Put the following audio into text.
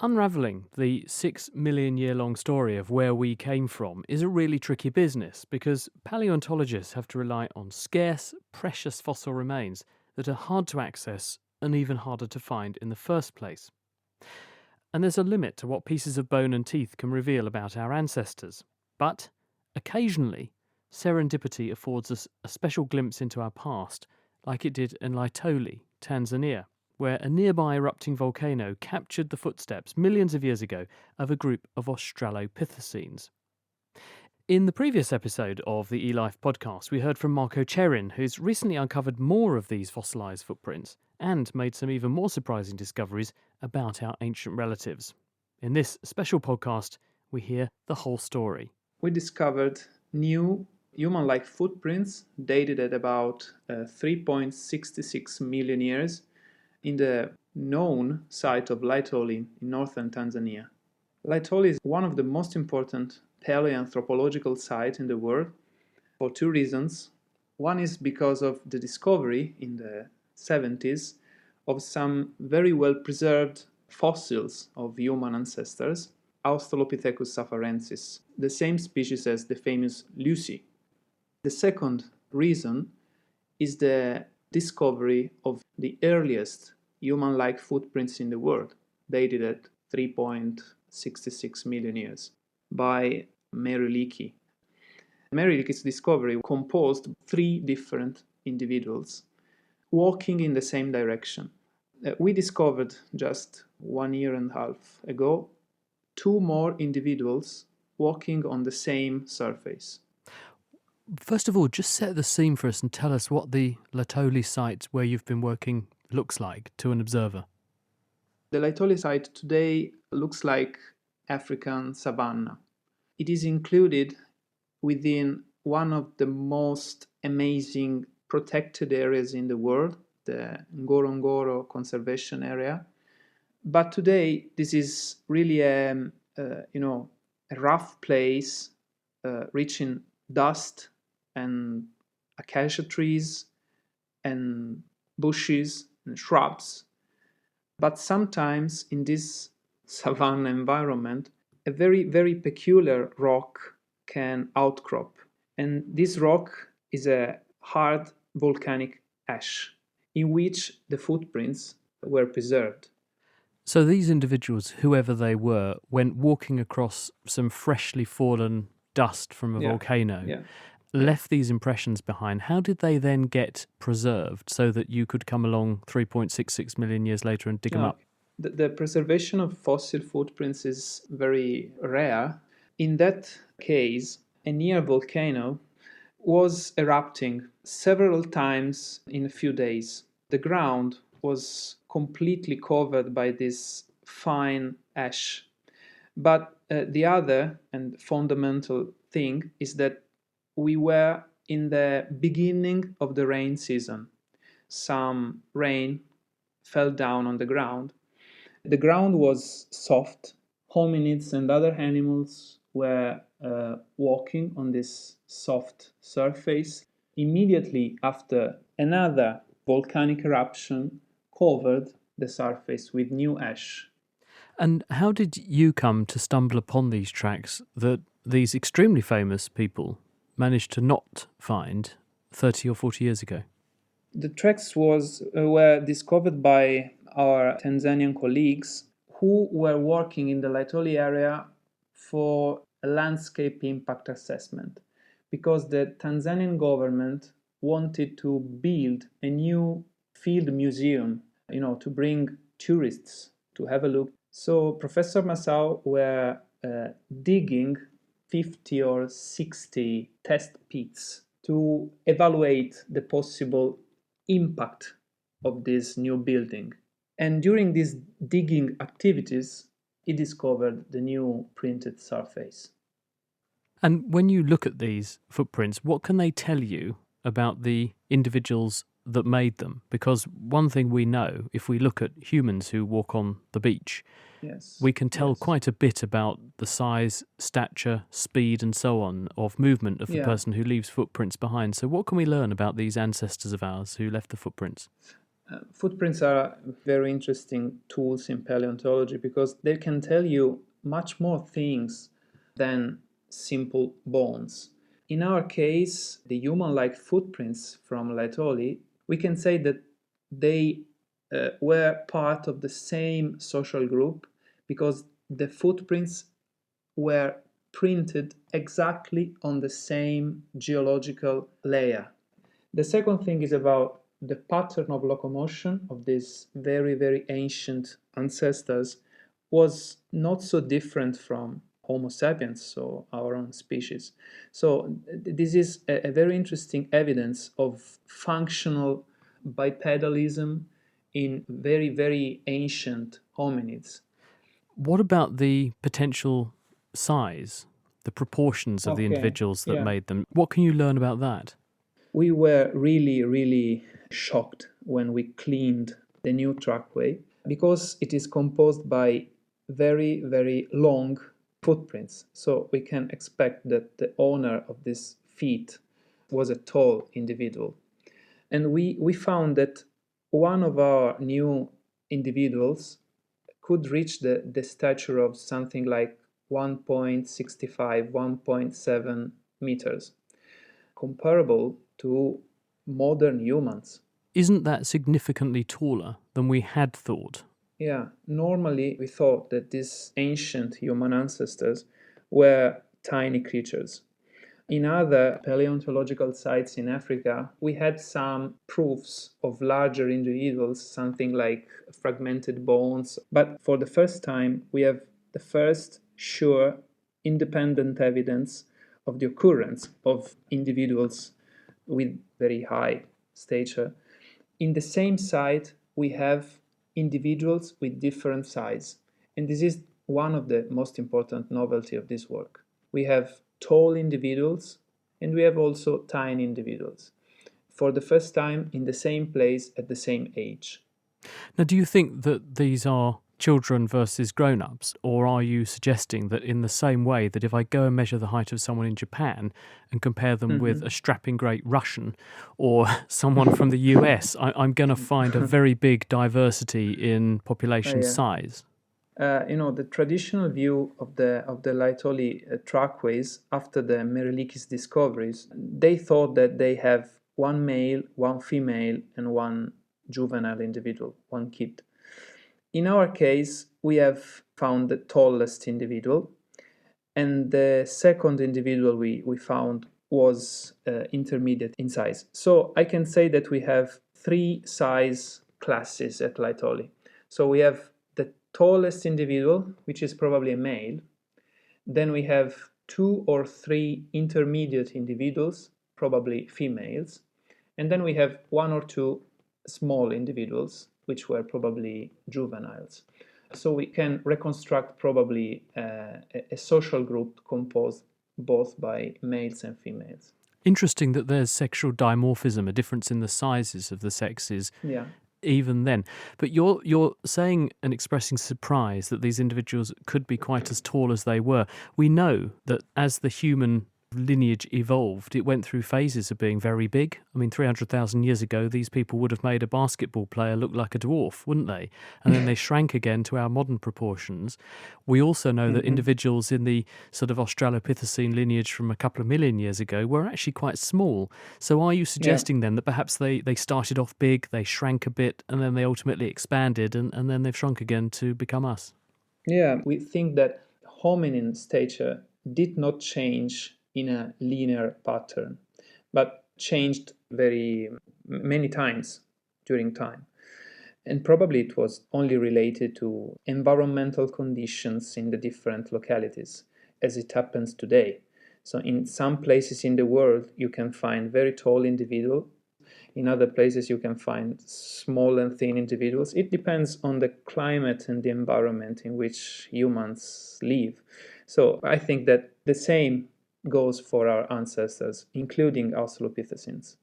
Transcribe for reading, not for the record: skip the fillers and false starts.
Unravelling the 6 million-year-long story of where we came from is a really tricky business because paleontologists have to rely on scarce, precious fossil remains that are hard to access and even harder to find in the first place. And there's a limit to what pieces of bone and teeth can reveal about our ancestors. But occasionally, serendipity affords us a special glimpse into our past, like it did in Laetoli, Tanzania, where a nearby erupting volcano captured the footsteps millions of years ago of a group of Australopithecines. In the previous episode of the eLife podcast, we heard from Marco Cherin, who's recently uncovered more of these fossilised footprints and made some even more surprising discoveries about our ancient relatives. In this special podcast, we hear the whole story. We discovered new human-like footprints dated at about 3.66 million years in the known site of Laetoli in northern Tanzania. Laetoli is one of the most important paleoanthropological sites in the world for two reasons. One is because of the discovery in the 70s of some very well preserved fossils of human ancestors, Australopithecus afarensis, the same species as the famous Lucy. The second reason is the discovery of the earliest human-like footprints in the world, dated at 3.66 million years, by Mary Leakey. Mary Leakey's discovery composed three different individuals walking in the same direction. We discovered just 1.5 years ago two more individuals walking on the same surface. First of all, just set the scene for us and tell us what the Laetoli site where you've been working looks like to an observer. The Laetoli site today looks like African savanna. It is included within one of the most amazing protected areas in the world, the Ngorongoro Conservation Area. But today, this is really a rough place, rich in dust and acacia trees and bushes and shrubs. But sometimes in this savanna environment, a very, very peculiar rock can outcrop. And this rock is a hard volcanic ash in which the footprints were preserved. So these individuals, whoever they were, went walking across some freshly fallen dust from a volcano, left these impressions behind. How did they then get preserved so that you could come along 3.66 million years later and dig them up? The preservation of fossil footprints is very rare. In that case, a near volcano was erupting several times in a few days. The ground was completely covered by this fine ash. But the other and fundamental thing is that we were in the beginning of the rain season. Some rain fell down on the ground. The ground was soft. Hominids and other animals were walking on this soft surface. Immediately after, another volcanic eruption covered the surface with new ash. And how did you come to stumble upon these tracks that these extremely famous people managed to not find 30 or 40 years ago? The tracks were discovered by our Tanzanian colleagues who were working in the Laetoli area for a landscape impact assessment, because the Tanzanian government wanted to build a new field museum, to bring tourists to have a look. So Professor Masao were digging 50 or 60 test pits to evaluate the possible impact of this new building. And during these digging activities, he discovered the new printed surface. And when you look at these footprints, what can they tell you about the individuals that made them? Because one thing we know, if we look at humans who walk on the beach, we can tell quite a bit about the size, stature, speed and so on of movement of the person who leaves footprints behind. So what can we learn about these ancestors of ours who left the footprints? Footprints are very interesting tools in paleontology because they can tell you much more things than simple bones. In our case, the human-like footprints from Laetoli, we can say that they were part of the same social group because the footprints were printed exactly on the same geological layer. The second thing is about the pattern of locomotion of these very, very ancient ancestors was not so different from Homo sapiens, so our own species. So this is a very interesting evidence of functional bipedalism in very, very ancient hominids. What about the potential size, the proportions of the Okay, individuals that yeah. made them? What can you learn about that? We were really, really shocked when we cleaned the new trackway because it is composed by very, very long footprints. So we can expect that the owner of this feet was a tall individual. And we found that one of our new individuals could reach the stature of something like 1.65, 1.7 meters, comparable to modern humans. Isn't that significantly taller than we had thought? Yeah, normally we thought that these ancient human ancestors were tiny creatures. In other paleontological sites in Africa, we had some proofs of larger individuals, something like fragmented bones. But for the first time, we have the first sure independent evidence of the occurrence of individuals with very high stature. In the same site, we have individuals with different size. And this is one of the most important novelty of this work. We have tall individuals and we have also tiny individuals for the first time in the same place at the same age. Now, do you think that these are children versus grown ups, or are you suggesting that in the same way that if I go and measure the height of someone in Japan and compare them with a strapping great Russian or someone from the US, I'm going to find a very big diversity in population Yeah. size? The traditional view of the Laetoli trackways after the Merelikis discoveries, they thought that they have one male, one female, and one juvenile individual, one kid. In our case, we have found the tallest individual, and the second individual we found was intermediate in size. So I can say that we have three size classes at Laetoli. So we have the tallest individual, which is probably a male. Then we have two or three intermediate individuals, probably females. And then we have one or two small individuals, which were probably juveniles. So we can reconstruct probably a social group composed both by males and females. Interesting that there's sexual dimorphism, a difference in the sizes of the sexes, Yeah. even then. But you're saying and expressing surprise that these individuals could be quite as tall as they were. We know that as the human lineage evolved, it went through phases of being very big. I mean, 300,000 years ago, these people would have made a basketball player look like a dwarf, wouldn't they? And then they shrank again to our modern proportions. We also know that individuals in the sort of Australopithecine lineage from a couple of million years ago were actually quite small. So are you suggesting then that perhaps they started off big, they shrank a bit, and then they ultimately expanded, and then they've shrunk again to become us? Yeah, we think that hominin stature did not change in a linear pattern, but changed very many times during time. And probably it was only related to environmental conditions in the different localities, as it happens today. So in some places in the world, you can find very tall individuals. In other places, you can find small and thin individuals. It depends on the climate and the environment in which humans live. So I think that the same goes for our ancestors, including Australopithecines.